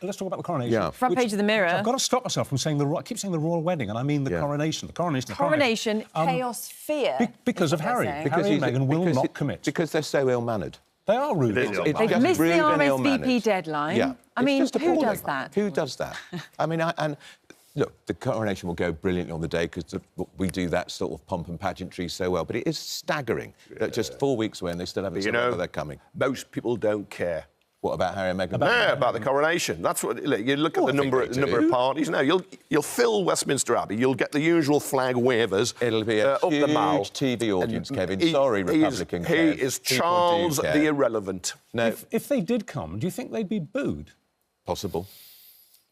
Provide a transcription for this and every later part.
let's talk about the coronation. Yeah. Front page of the Mirror. I've got to stop myself from saying I keep saying the royal wedding, and I mean the coronation. The coronation. Coronation, chaos, fear. Because of Harry. Because Harry and Meghan will not commit. Because they're so ill-mannered. They are rude. They've missed the RSVP deadline. Yeah. I mean, who does that? Who does that? I mean, and look, the coronation will go brilliantly on the day because we do that sort of pomp and pageantry so well. But it is staggering that just 4 weeks away and they still haven't said whether they're coming. Most people don't care. What about Harry and Meghan? About the coronation. That's what you look at the number of parties. No, you'll fill Westminster Abbey. You'll get the usual flag wavers. It'll be a huge up the mall. TV audience, Kevin. Sorry, Republican. He is Charles the Irrelevant. No, if they did come, do you think they'd be booed? Possible.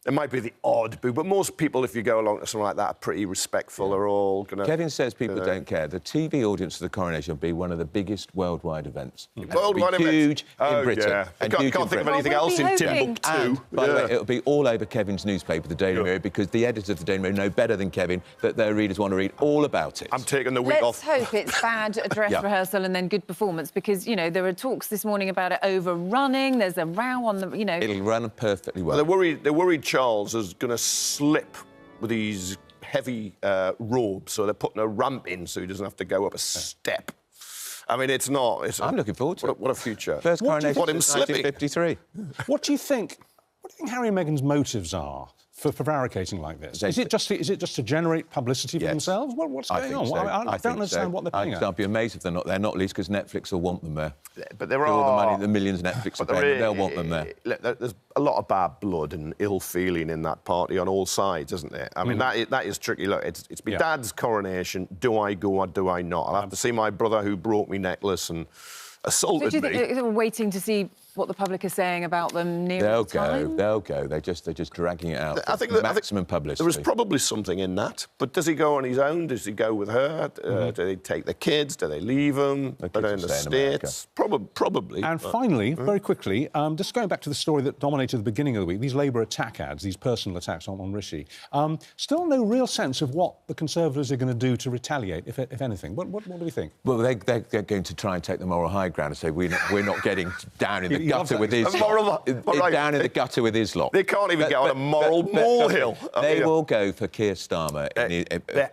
It might be the odd boo, but most people, if you go along to something like that, are pretty respectful. Are all going to... Kevin says people don't care. The TV audience for the coronation will be one of the biggest worldwide events. Worldwide events? Huge in Britain. Yeah. And I can't think of anything else in Timbuktu. By the way, it'll be all over Kevin's newspaper, the Daily Mirror, because the editors of the Daily Mirror know better than Kevin that their readers want to read all about it. I'm taking the week off. Let's hope it's bad dress rehearsal and then good performance, because, you know, there are talks this morning about it overrunning. There's a row on the, you know... It'll run perfectly well. They're worried Charles is going to slip with these heavy robes, so they're putting a ramp in so he doesn't have to go up a step. I mean, it's not... I'm looking forward to it. What a future. First coronation since since 1953. What do you think Harry and Meghan's motives are for prevaricating like this? Is it just to generate publicity for themselves? What's going on? So. I don't understand what they're paying at. I'd be amazed if they're not, least because Netflix will want them there. But there are... all the money, the millions Netflix are paying, they'll want them there. There's a lot of bad blood and ill feeling in that party on all sides, isn't there? I mean, that is tricky. Look, it's my dad's coronation. Do I go or do I not? I'll have to see my brother who broke me necklace and assaulted me. Do you think they're waiting to see what the public is saying about them near the time? They'll go. They're just dragging it out. I think maximum publicity. There was probably something in that. But does he go on his own? Does he go with her? Do they take the kids? Do they leave them? They're in the States? Probably. And finally, very quickly, just going back to the story that dominated the beginning of the week, these Labour attack ads, these personal attacks on Rishi, still no real sense of what the Conservatives are going to do to retaliate, if anything. What do we think? Well, they're going to try and take the moral high ground and say we're not getting down in the gutter with his lot. Down in the gutter with his lot. They can't even get on a moral molehill. They will go for Keir Starmer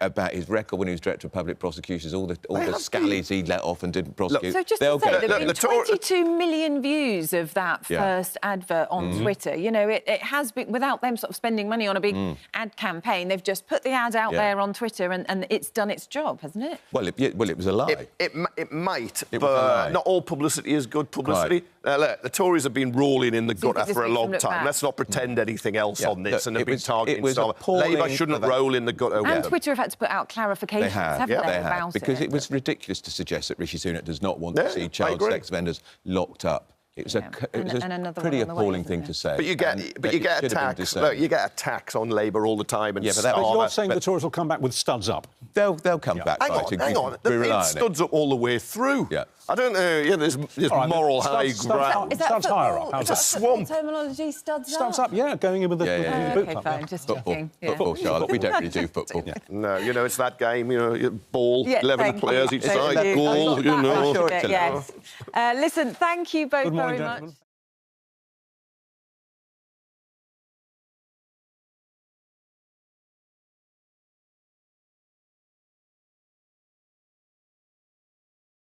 about his record when he was Director of Public Prosecutions, all the scallies he let off and didn't prosecute. So just to say, there have been 22 million views of that first advert on Twitter. You know, it has been, without them sort of spending money on a big ad campaign, they've just put the ad out there on Twitter and it's done its job, hasn't it? Well, it was a lie. It might, but not all publicity is good publicity. Look, the Tories have been rolling in the gutter for a long time. Let's not pretend anything else on this. And they've been targeting Starmer. Labour shouldn't roll in the gutter. And Twitter have had to put out clarifications, haven't they, about it? Because it was ridiculous to suggest that Rishi Sunak does not want to see child sex offenders locked up. It was a pretty appalling thing to say. But you get a tax. Look, you get a tax on Labour all the time. And but you're saying the Tories will come back with studs up? They'll come back. Hang on. They've been studs up all the way through. Yeah. I don't know. There's moral high ground. Studs higher up. It's a swamp. Terminology, studs up. Studs up, going in with the boot OK, fine, just checking. Football, Charlotte. We don't really do football. No, you know, it's that game. You know, ball, 11 players each side, goal. You know. Yes. Listen, thank you both very much.